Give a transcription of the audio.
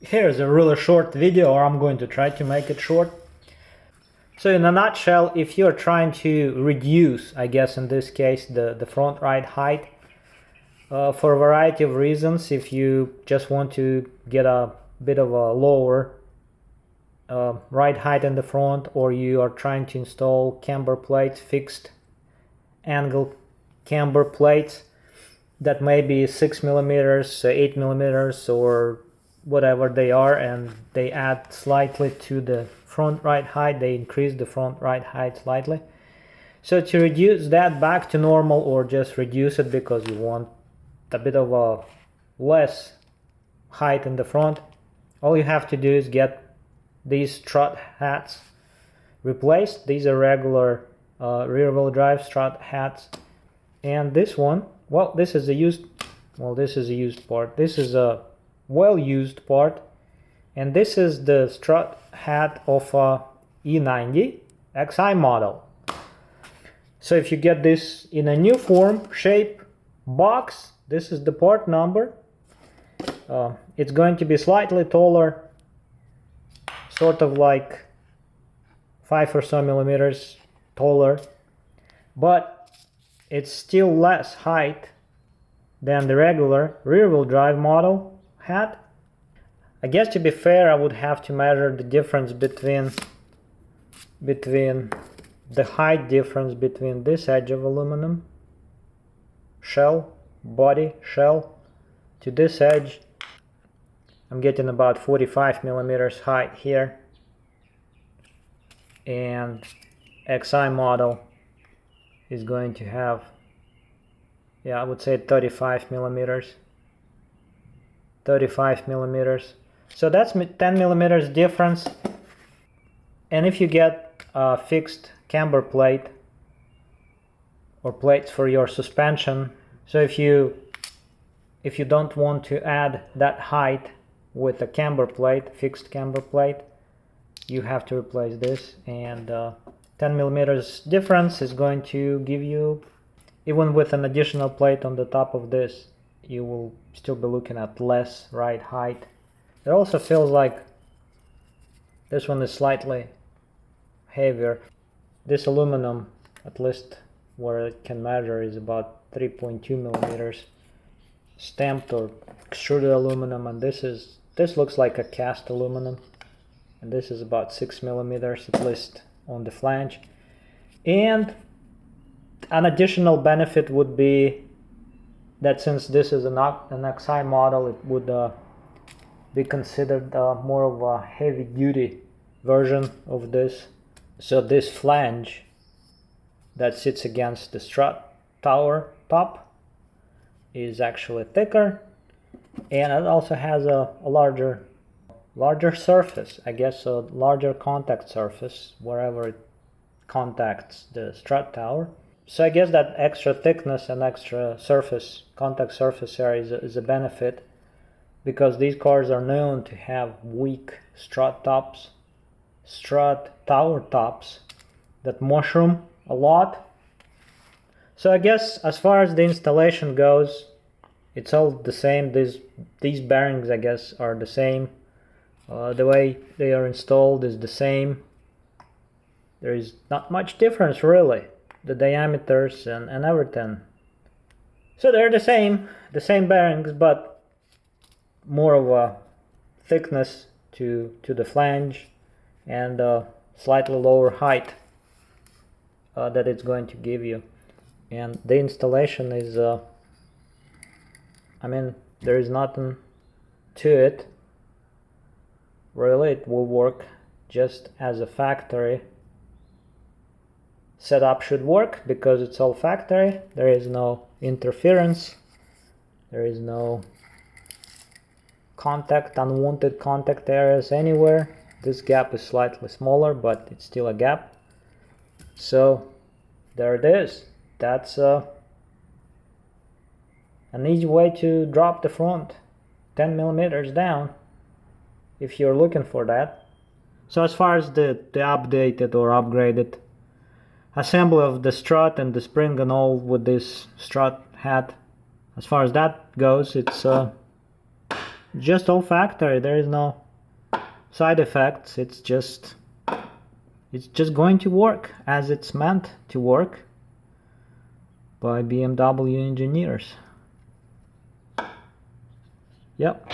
Here's a really short video, or I'm going to try to make it short. So in a nutshell, if you're trying to reduce, I guess in this case, the front right height, for a variety of reasons, if you just want to get a bit of a lower right height in the front, or you are trying to install camber plates, fixed angle camber plates that may be 6 millimeters, 8 millimeters, or whatever they are, and they add slightly to the front right height, they increase the front right height slightly. So to reduce that back to normal, or just reduce it because you want a bit of a less height in the front, all you have to do is get these strut hats replaced. These are regular rear wheel drive strut hats, and this one, well, this is a used part. This is a well-used part, and this is the strut hat of a E90 XI model. So if you get this in a new form, shape, box, this is the part number. It's going to be slightly taller, sort of like 5 or so millimeters taller, but it's still less height than the regular rear-wheel drive model hat. I guess to be fair, I would have to measure the difference between the height difference between this edge of aluminum shell, body shell, to this edge. I'm getting about 45 millimeters height here, and XI model is going to have, I would say 35 millimeters. So that's 10 millimeters difference. And if you get a fixed camber plate or plates for your suspension, so if you don't want to add that height with a camber plate, fixed camber plate, you have to replace this, and 10 millimeters difference is going to give you, even with an additional plate on the top of this, you will still be looking at less right height. It also feels like this one is slightly heavier. This aluminum, at least where it can measure, is about 3.2 millimeters stamped or extruded aluminum, and this looks like a cast aluminum, and this is about 6 millimeters at least on the flange. And an additional benefit would be that since this is an XI model, it would be considered more of a heavy duty version of this. So this flange that sits against the strut tower top is actually thicker, and it also has a larger surface, I guess, a larger contact surface wherever it contacts the strut tower. So I guess that extra thickness and extra contact surface area is a benefit, because these cars are known to have weak strut tower tops that mushroom a lot. So I guess as far as the installation goes, it's all the same. These bearings, I guess, are the same. The way they are installed is the same. There is not much difference really, the diameters and everything. So they're the same bearings, but more of a thickness to the flange, and slightly lower height that it's going to give you. And the installation is, there is nothing to it really. It will work just as a factory setup should work, because it's all factory. There is no interference, there is no unwanted contact areas anywhere. This gap is slightly smaller, but it's still a gap. So there it is. That's an easy way to drop the front 10 millimeters down if you're looking for that. So as far as the updated or upgraded assembly of the strut and the spring and all with this strut hat, as far as that goes, it's Just all factory, there is no side effects. It's just going to work as it's meant to work by BMW engineers. Yep.